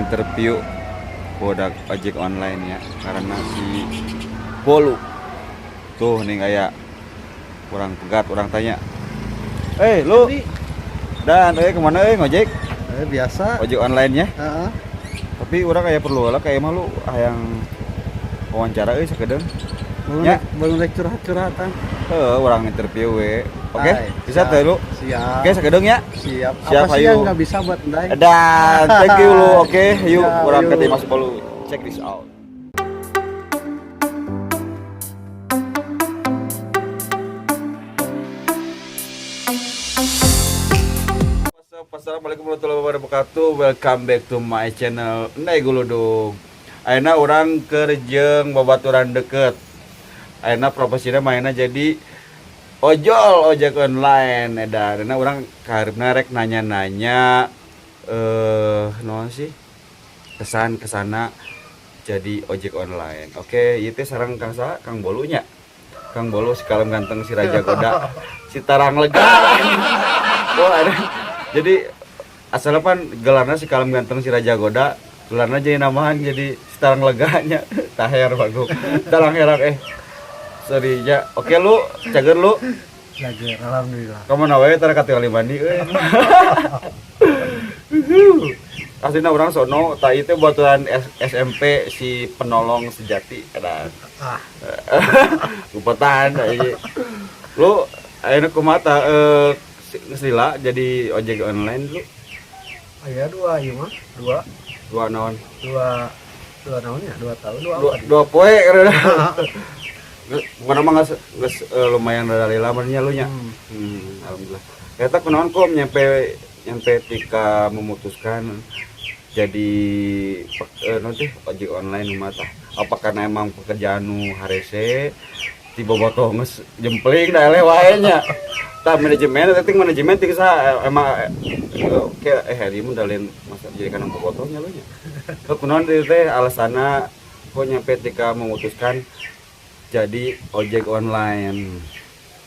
nginterview produk ojek online ya, karena si Bolu tuh nih kayak kurang pegat, orang tanya, lu dan kemana ngojek Biasa. ojek online nya, Heeh. tapi orang kayak perlu lah kayak malu yang wawancara sekedeng Ya. Belum curhat-curhatan. orang interview oke Hai, bisa siap. tuh lu Siap. oke sekedeng ya. Siap. Siap, Apa sih ayo. yang nggak bisa buat Ndai? Dan thank you lu, oke yuk Ya, orang yuk. ke Mas Bolu, check this out. Assalamualaikum warahmatullahi wabarakatuh. Welcome back to my channel. Ndai Guludung. Ayeuna orang kerjeng babaturan deket. Ayeuna profesinya mainnya jadi ojol, ojek online. Dan orang karena rek nanya-nanya non sih kesan kesana jadi ojek online. Oke, itu sarang Kang Sa, Kang Bolunya. Kang Bolu si kalem ganteng, si Raja Goda, si Tarang Lega. Oh, ada. Jadi asalnya pan gelarnya si kalem ganteng, si Raja Goda, gelarnya jadi namahan jadi si Tarang Leganya. Taher bagus. Tarang herak sorry ya. Oke lu, cager lu. Lagi, alhamdulillah. Kamu nawae tara katingali mandi Aslinya orang sono, tak itu buatan SMP si penolong sejati ada. Gupetan aja. Lu akhirnya kumata ngesila jadi ojek online lu. Aya dua, iya mah. Dua naon? Dua tahun ya, 2 tahun, Dua poe karena. Bukan nama nggak lumayan dari lamarnya lu nya. Alhamdulillah. Kita kenaon kok nyampe tika memutuskan jadi nanti ojek online mata. Apa karena emang pekerjaan nu harese tiba botoh nges jempling da wae nya. Tah manajemen ting sa emang kayak hari mun dalin masa jadi kana botohnya lu nya. Kunaon teh alasana kok nyampe tika memutuskan jadi ojek online.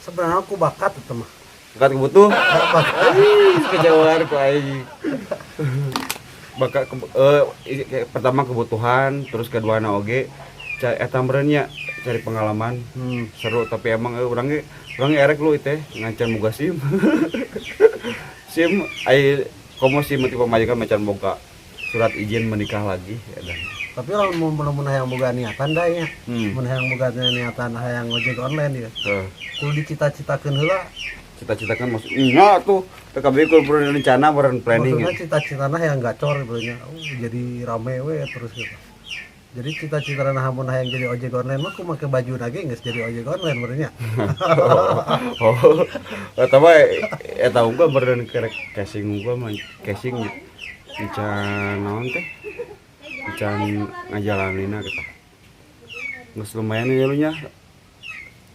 Sebenarnya aku bakat itu mah. Bakat kebutuh. Kejauhan ku aing. Bakat pertama kebutuhan, terus kedua oge eta meureunnya cari pengalaman. Seru tapi emang urang erek lu teh ngancan boga SIM. SIM ai komo SIM tipe pamajikan macan boga surat izin menikah lagi ya dan. Tapi kalau mun hayang boga niatan da nya. Mun hayang boga niatan hayang ojek online ya. Kudu dicita-citakeun heula. Cita-cita kan maksud enggak tuh PKB kul rencana beren planning. Maksudnya cita-citana hayang gacor benernya. Jadi rame we terus gitu. Jadi cita-citana hamun hayang jadi ojek online mah ku make baju lagi geus jadi ojek online benernya. Eta mah eta unggul beren kerek casing unggul mah casing encan naon teh? Encan ngajalanina kita. Geus lumayan ya lu nya.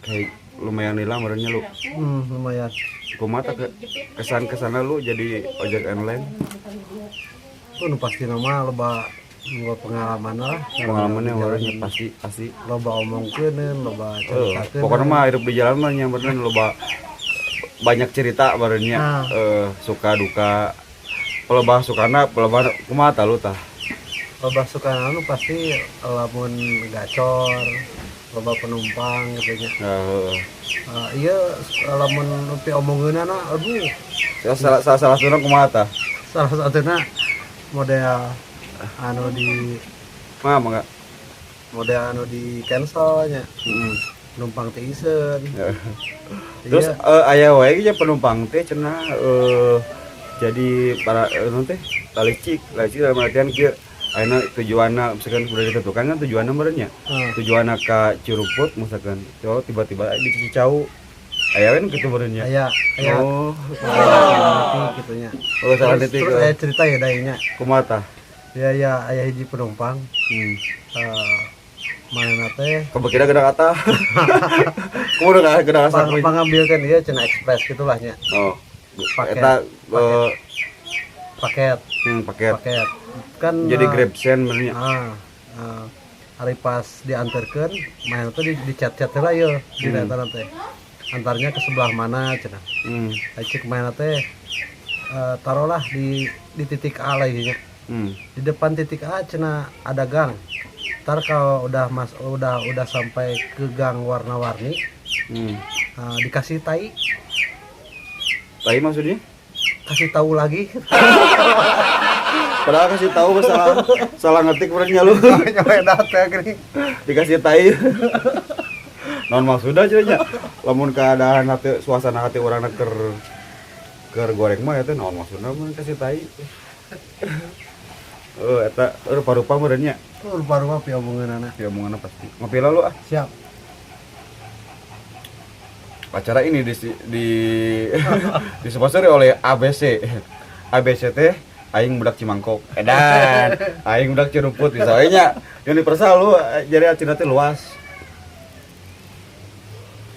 Kayak lumayan nila merenya lu. Lumayan. Kumata kesan-kesana lu jadi ojek online. Tuh pasti nama loba pengalaman lah. Pengalamannya orangnya pasti. Loba omongkeun, loba ceritakeun. Pokoknya mah hidup di jalan mah nya bener loba banyak cerita barenya. Suka duka. Kalau bahas sukana, kalau bahas kumata lu tah. Loba sukana lu pasti lamun gacor, loba penumpang gitu nya. Iya lamun nepi omongeunana aduh. Salah satunya kumata. Salah satunya model anu di Mah model anu di cancel nya. Penumpang teh iseun. Terus aya wae ge penumpang teh cenah jadi para teh licik dalam artian kieu ayeuna tujuanna misalkan udah ditentukan kan tujuanna meureunnya. Tujuanna ka Ciruput misalkan. So tiba-tiba di Cicau. Aya kan kitu meureunnya. Aya. Oh. Gitu nya. Oh, salah detik. Terus aya cerita ya da nya. Kumaha? Ya aya hiji penumpang. Manehna teh Kebekira gedak kata. Kumaha gedak asa pangambilkeun ieu cenah ekspres gitulah nya. Oh. Paket. Eta Paket. Paket. Kan Jadi Grab send benernya. Hari pas diantarkeun, main tuh di chat-chat lah yeuh di data teh. Antarnya ke sebelah mana cenah. Cek main teh taruhlah di titik A lah ieu nya. Di depan titik A cenah ada gang. Ntar kalau udah sampai ke gang warna-warni, dikasih tai, maksudnya kasih tahu lagi. padahal kasih tahu salah ngetik benernya lu. Nyampe data gini. Dikasih tai. Non maksudnya cenah lamun keadaan hati suasana hati orang keur goreng mah eta naon maksudna mun kasih tai. Eta rupa-rupa benernya. Rupa-rupa piomonganana. Piomonganna pasti. Ngopi lah lu ah. Siap. Acara ini disponsori oleh ABC. ABC teh aing budak Cimangkok. Edan. Aing budak Cirumput misalnya. Universal lu jadi acina teh luas.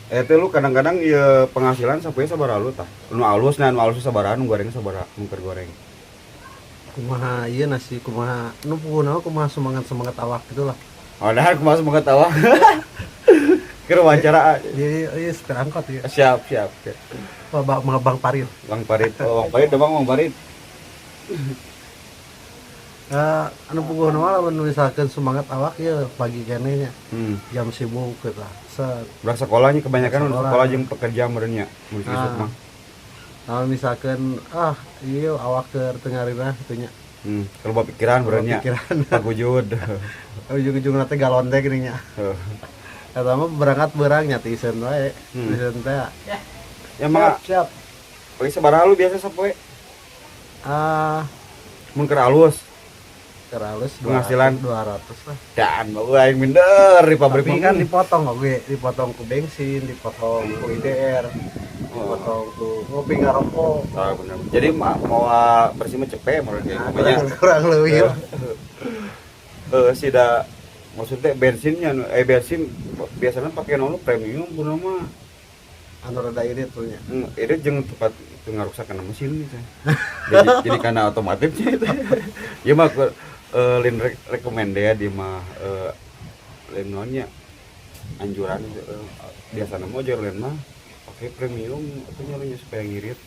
Teh lu kadang-kadang ieu penghasilan sapoe sabaraha lu tah? Nu alus sabaraha nu goreng sabaraha nu keur goreng. Kumaha ieu nasi kumaha nu pokona kumaha semangat awak gitulah. Oh dah kumaha semangat awak. Keur wawancara. Ieu sepeda angkot ya. Siap. Bang Parit. Bang Parit. Oh, Bang Parit. Anu pokona mah lamun misalkan semangat awak ya pagi keneh nya. Jam sibuk gitu. Budak sekolahnya kebanyakan sekolah jeung pekerja meureunnya mun isuk mah. Kalau misalkan iya awak ke tengarina itunya. Kalau pikiran meureunnya. Pagujud. Ujung-ujungna teh galon teh geuning nya. Eta mah berangkat beurang nya tisen wae. Tisen teh. Ya mah siap. Pakai sabaraha lu biasa sapoe? Mun keur alus. Teralus penghasilan 200 lah. Dan mau aing minder di pabrik kan dipotong ku bensin, dipotong ku IDR, dipotong ku ngopi ngarokok. Bener. Jadi mau bersih mah cepet menurut kayak kurang leuwih. Sida maksudnya bensinnya bensin biasanya pakai nono premium punya mah anu rada irit tuh nya. Irit jeung tepat itu ngaruksakeun mesin gitu. jadi karena otomatisnya itu. Ya mah lain recommended dia mah lain nonnya anjuran biasanya mau jar lain mah pakai premium atau nyalanya supaya ngirit.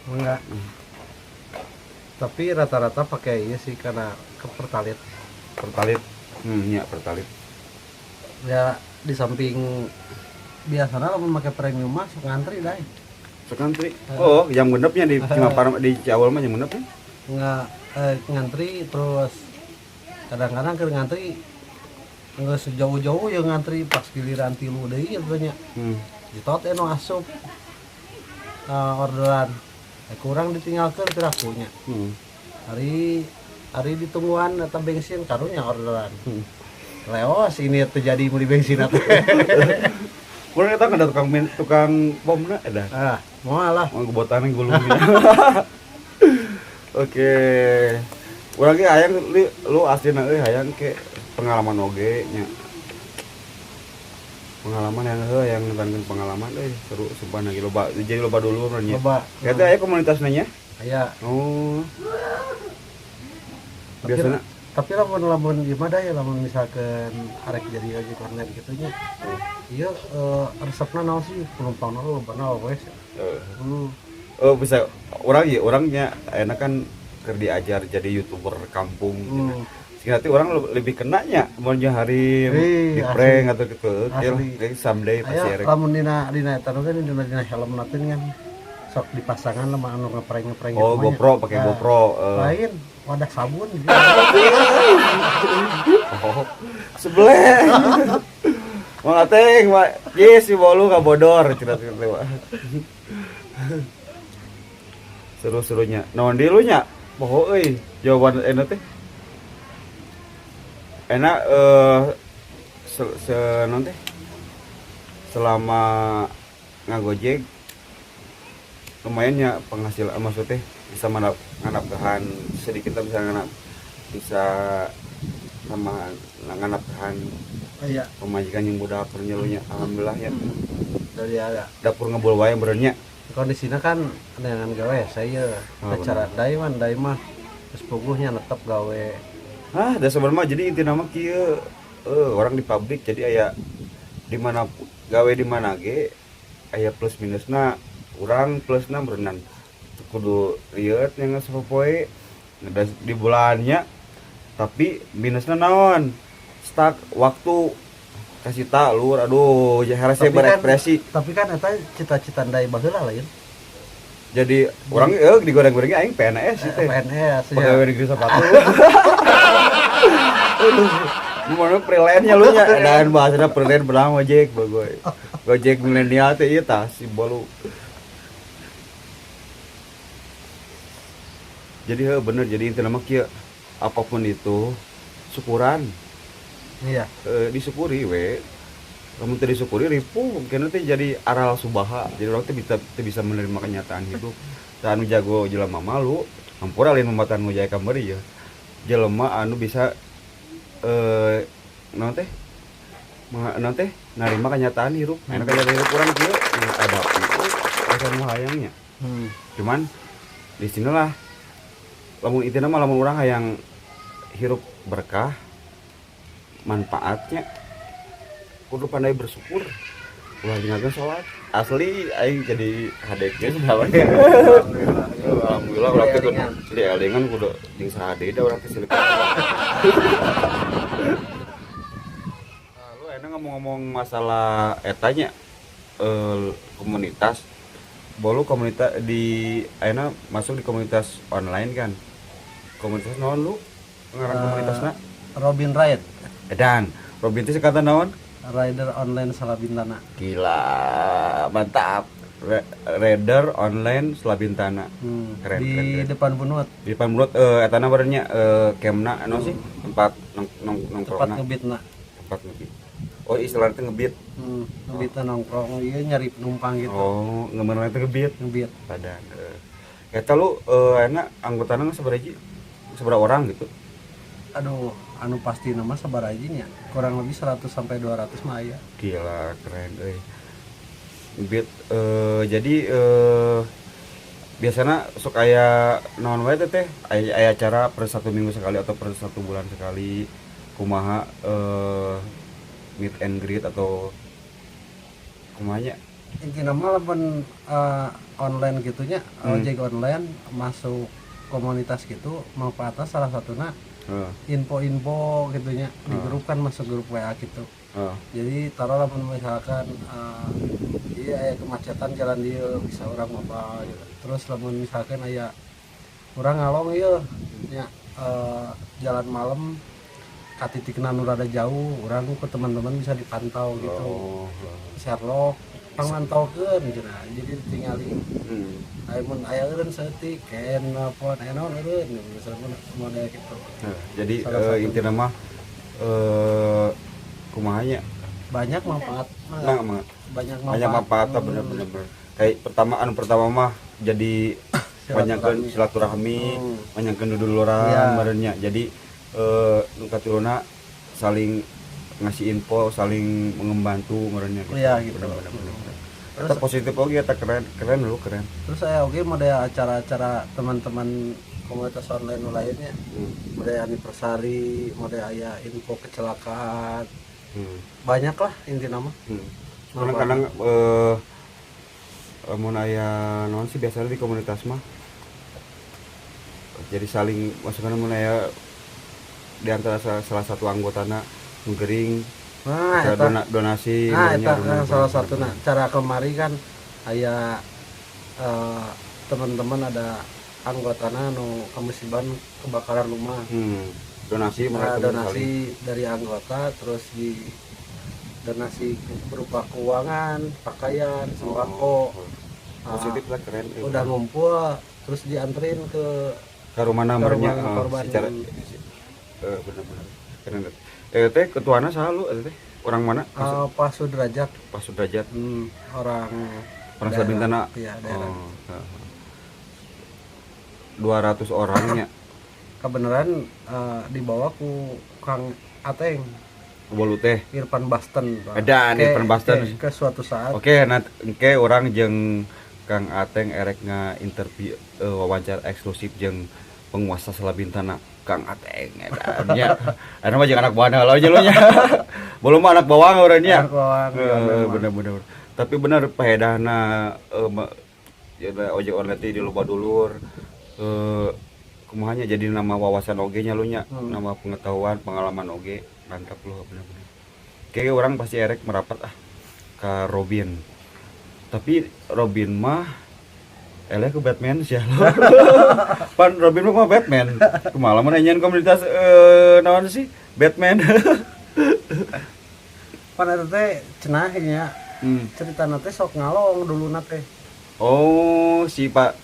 Enggak. Tapi rata-rata pakai iya sih karena ke pertalit. Ya pertalit. Ya di samping biasanya kalau pakai premium mah suka ngantri dah. Suka ngantri. Oh, yang genepnya di Cimapar di Ciawal mah yang genepnya? Enggak ngantri terus kadang-kadang keur ngantri enggak sejauh-jauh ya ngantri pas giliran tilu deui gitu nya. Ditot eno asup orderan. Kurang ditinggalkeun teh akunya. Hari ditungguan eta bensin karunya orderan. Leos ini terjadi beli bensin teh. Kurang eta kada tukang pomna eta. Moal lah. Mau kebotanan gulungnya. Oke. Urang ge hayang lu aslina euy hayang ke pengalaman oge nya. Pengalaman yang ngetangkeun pengalaman seru sumpah lagi loba jadi loba dulu nya. Loba. Eta aya komunitasna nya? Aya. Oh. Biasana tapi lamun gimana ya lamun misalkan arek jadi ojek online gitu nya. Iya resepna naon sih penumpangna loba naon we. Bisa orangnya enak kan keur diajar jadi YouTuber kampung gitu. Nanti orang lebih kenanya mau hari di prank atau gitu. Kayak someday pasti arek. Lamun dina eta kan dina helm natin kan sok dipasangan sama anu ngeprank oh gitu. GoPro pakai GoPro lain wadah sabun gitu. Sebelah mau ngateng mak yes si bolu kabodor cerita-cerita mak seru-serunya naon di lu nya poho euy jawaban enak teh enak non teh selama ngagojek lumayan ya penghasilan maksudnya bisa nganapkehan sedikit bisa sama nganapkehan pemajikan yang budak pernyelunya alhamdulillah ya dari ada dapur ngebul wae benernya kondisinya kan dengan gawe saya acara dai mah terus puguhnya netep gawe da sebenarnya jadi inti nama kieu orang di pabrik jadi aya di mana gawe di mana ge aya plus minusna urang plusna berenang kudu lihat yang sepoe di bulannya, tapi minusnya naon stuck waktu kasih talur, aduh jahara saya berekspresi. Tapi kan eta cita-cita ndai baheula lain. Jadi orang digoreng-gorengnya aing PNS itu. PNS ya. Pegawai negeri sepatu. Gimana freelance-nya lu nya? Dan bahasana freelance belang ojek bagoy. Gojek milenial teh ieu tah si bolu. Jadi bener, jadi intinya mah kieu apapun itu syukuran. Iya. Disyukuri we. Lamun teu disyukuri ripuh, kena teh jadi aral subaha. Jadi orang teh bisa menerima kenyataan hidup. Da anu jago jelema malu, hampura lain membatan ngojaya kamari ya. Jelema anu bisa naon teh? Naon teh? Narima kenyataan hidup. Anu kenyataan hidup urang kieu adapi asa nu hayangnya. Cuman di sinilah lamun intina mah lamun urang hayang hirup berkah manfaatnya kudu pandai bersyukur. Wah jangan sholat asli aing jadi hadeknya sama ya. Alhamdulillah urang teh kudu dielingan kudu jeung sahadeda urang teh silih. Lu enak ngomong-ngomong masalah etanya komunitas. Bolu komunitas di ayeuna masuk di komunitas online kan. Komunitas naon lu? Ngaran komunitasna? Robin Ride. Edan, Robin teh kata naon? Rider online Salabintana. Gila, mantap. Rider online Salabintana. Keren, Di keren. depan Bunut. Di depan mulut eta na barunya kemna anu sih? Tempat nongkrong. Tempat ngebitna. Tempat ngebit. Oh, istilahnya teh ngebit. Ngebitna nongkrong ieu nyari penumpang gitu. Oh, ngeumeureun teh ngebit. Ngebit. Padan. Eta lu enak anggotana sabaraha seberapa orang gitu? Aduh, anu pasti nama sabarajinya kurang lebih 100 sampai 200 mah aya. Gila, keren euy. Ngebit jadi biasanya sok aya naon wae teh aya acara per 1 minggu sekali atau per 1 bulan sekali kumaha meet and greet atau kumanya Intina mah lamun online gitunya, ojek online masuk komunitas gitu manfaatnya salah satunya info-info gitunya di grup kan masuk grup WA gitu. Jadi taruh lamun misalkan iya aya kemacetan jalan dia bisa orang apa gitu. Terus lamun misalkan aya urang ngalong ieu nya jalan malam ka titikna nu rada jauh, urang ke teman-teman bisa dipantau gitu. Sherlock pamantaukeun cenah. Jadi ditingali. Mun aya eureun saeutik ken nelpon naon eureun misalnya model gitu. Jadi intina mah kumahanya banyak manfaat. Banyak manfaat bener-bener. Kayak pertama mah jadi banyakkeun silaturahmi, banyakkeun duduluran bareunnya. Jadi nu katiluna saling ngasih info, saling membantu bareunnya gitu. Iya gitu. Bener-bener. Eta positif oge eta keren lu keren. Terus saya oke model acara-acara teman-teman komunitas online lainnya. Model anniversary, model aya info kecelakaan. Banyak lah intinya mah. Kadang-kadang mun aya naon sih biasanya di komunitas mah jadi saling maksudnya mun aya di antara salah satu anggotana nu gering donasi eta salah satu cara kemari kan aya teman-teman ada anggotana nu kamusiban kebakaran rumah. Donasi mereka donasi dari anggota terus di donasi berupa keuangan, pakaian, sembako. Positif lah keren. Udah ngumpul terus dianterin ke rumah namanya secara benar-benar keren. Teh ketuana saha lu teh? Orang mana? Pak Sudrajat. Pak Sudrajat. Orang Salabintana. Iya, daerah. 200 orangnya. Kebenaran dibawa ku Kang Ateng. Bolu teh Irfan Basten. Ada Irfan Basten ke suatu saat. Oke, engke orang jeung Kang Ateng erek interview wawancara eksklusif jeung penguasa Salabintana Kang Ateng nya. Anu mah jeung anak buahna heula nya. Belum anak bawang urang nya. Bener. Tapi bener paedahna ya ojek online teh di loba dulur kumahanya jadi nama wawasan oge nya lu nya nama pengetahuan pengalaman oge mantap lu bener-bener kayak orang pasti erek merapat ke Robin tapi Robin mah eleh ke Batman sih pan Robin mah Batman kumaha mun nanyain komunitas naon sih Batman pan eta teh cenah nya cerita teh sok ngalong dulu teh. Oh si Pak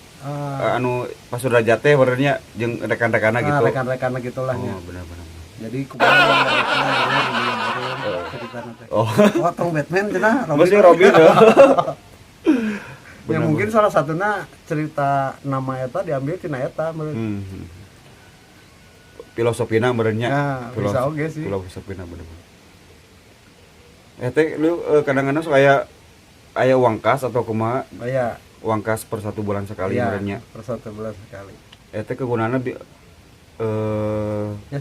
anu Pak Sudrajat teh benernya jeung rekan-rekanna gitu. Rekan-rekanna gitulah nya. Oh benar-benar. Jadi kumaha cerita teh. Oh tong Batman cenah Robin. Masih Robin ya. Ya mungkin salah satunya cerita nama eta diambil tina eta meureun. Filosofina benernya. Bisa oge sih. Filosofina bener-bener. Teh lu kadang-kadang suka aya uang kas atau kumaha? Aya uang kas per 1 bulan sekali benernya. Per 1 bulan sekali. Teh kegunaanna ya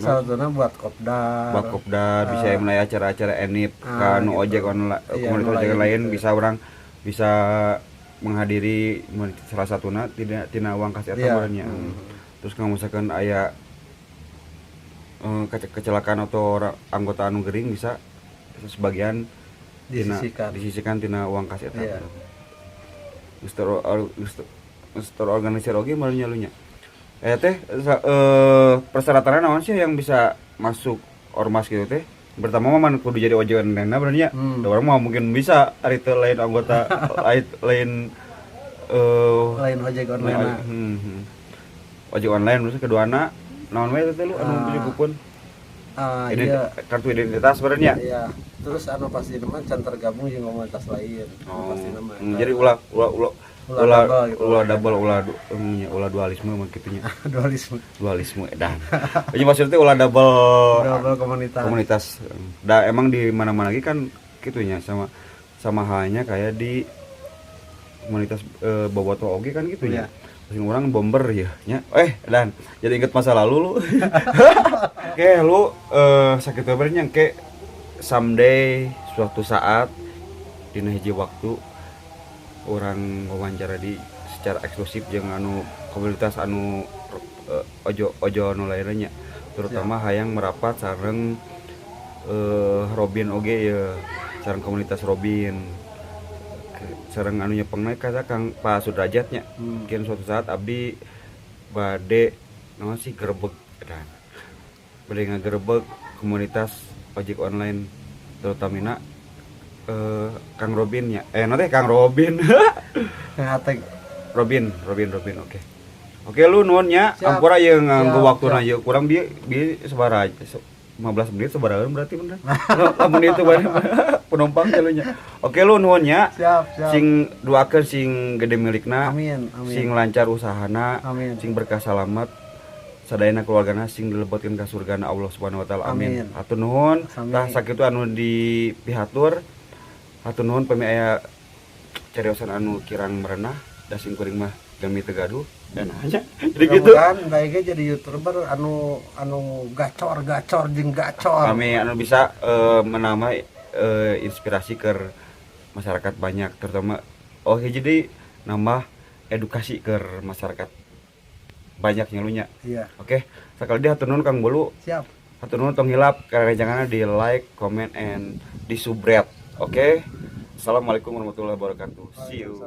salah satunya buat kopdar. Bisa mulai acara-acara enip kan gitu. Ojek online komunitas ojek lain gitu. Bisa menghadiri salah satunya tina uang kas eta benernya. Terus kalau misalkan aya kecelakaan atau anggota anu gering bisa sebagian disisikan tina uang kas eta. Mister organisir oge malunya lunya. Teh persyaratan naon sih yang bisa masuk ormas gitu teh? Pertama mah kudu jadi ojek online benernya. Orang mah mungkin bisa ari teh lain anggota lain ojek online. Ojek online terus keduana naon we teh lu anu cukupeun? Kartu identitas sebenarnya. Iya. Terus anu pasti nama can tergabung jeung komunitas lain. Pasti nama. Jadi ulah dualisme mah kitunya. Dualisme edan. Jadi maksudnya ulah double komunitas. Da emang di mana-mana lagi kan kitunya sama halnya kayak di komunitas Boboto oge kan gitunya. Masing orang bomber ya nya. Dan jadi inget masa lalu lu. Oke, lu sakit kabarnya ke someday suatu saat dina hiji waktu orang wawancara di secara eksklusif jeung anu komunitas anu ojo anu lainnya terutama hayang merapat sareng Robin oge ya sareng komunitas Robin sareng anu nyepengna kata Kang Pak Sudrajatnya mungkin suatu saat abdi bade naon sih gerebek dan bade ngagerebek komunitas ojek online terutamina Kang Robin nya nanti Kang Robin Robin oke lu nuhun nya ampura yang nganggo waktuna ieu kurang bi sabaraha 15 menit sabaraha berarti bener lamun itu banyak penumpang teh nya oke lu nuhun nya sing duakeun sing gede milikna amin sing lancar usahana sing berkah salamet sadayana keluargana sing dilebetkeun ka surgana Allah Subhanahu wa taala amin hatur nuhun tah sakitu anu dipihatur hatur nuhun pami aya cariosan anu kirang merenah da sing kuring mah gami teu gaduh dan aja jadi gitu kan baiknya jadi YouTuber anu gacor jeung gacor kami anu bisa menambah inspirasi ke masyarakat banyak terutama jadi nambah edukasi ke masyarakat banyak nyalunya. Iya. Oke, sakali dia hatur nuhun Kang Bolu. Siap. Hatur nuhun tong hilap karejanganna di like, comment and di subscribe. Oke. Assalamualaikum warahmatullahi wabarakatuh. See you.